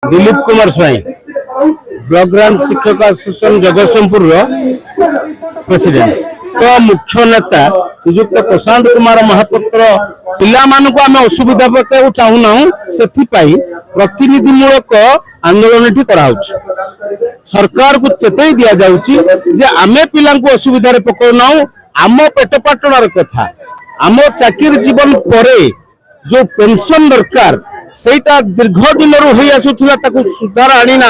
दिलीप कुमार स्वाई block grant शिक्षक association Jagatsinghpur president तो मुख्य नेता श्रीजुक्त प्रशांत कुमार महापात्र पिला मानक आम असुविधा पकाऊ चाहूना से प्रतिनिधिमूलक आंदोलन सरकार को चेताई दि जाऊँगी आम पिला असुविधा पकाऊना आम पेट पाटणार कथा आम चाकरी जीवन पर जो पेंशन दरकार सेटा दीर्घ दिन हो सुधार आनी ना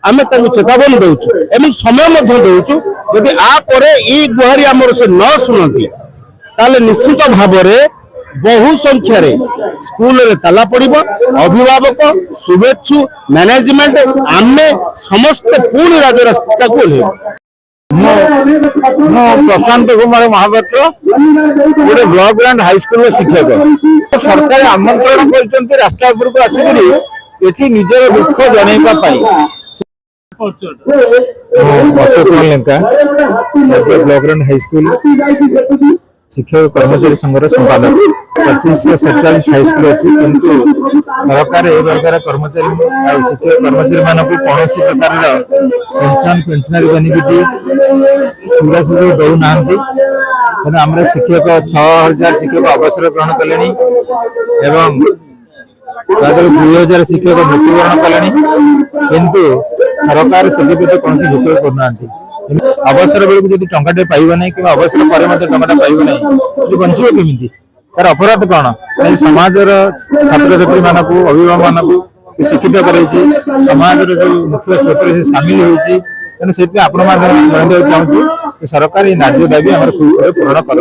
आमे चेतावनी दौचु एवं समय दौचु जदि आ गुहारी आमर से न शुणती ताले निश्चित भाव बहु संख्यार स्कूल रे ताला पड़िबो अभिभावक शुभेच्छु मैनेजमेंट आमे समस्त पूर्ण राजरास्ता को प्रशांत कुमार महापात्र गोटे ब्लॉक ग्रांट हाईस्कूल शिक्षक सरकार आमंत्रण कर रास्ता उपरको आसिक निजर दुख जनवाई अशोक लंका राज्य ब्लॉक ग्रांट हाईस्कूल शिक्षक कर्मचारी संघर संपादक 2547 हाईस्कूल अच्छी किंतु सरकार ए प्रकार कर्मचारी शिक्षक कर्मचारी मान कौन प्रकार पेंशनरी बेनिफिट सुविधा सुजोग दौना आम शिक्षक 6000 शिक्षक अवसर ग्रहण कले एवं 2000 शिक्षक मृत्युवरण कले किंतु सरकार से कौन भूख करना अवसर बेलू जब टंकाटे पाइब ना कि अवसर पर टंकाटा पाइब ना बंचो केमी तार अपराध कौन समाज छात्र छात्री मानक अभिभावक मानक शिक्षित कर समाज जो मुख्य स्रोत से सामिल होती तेणु से आपण चाहूँ सरकार ये न्याय दाबी आम खुशी पूरण कर।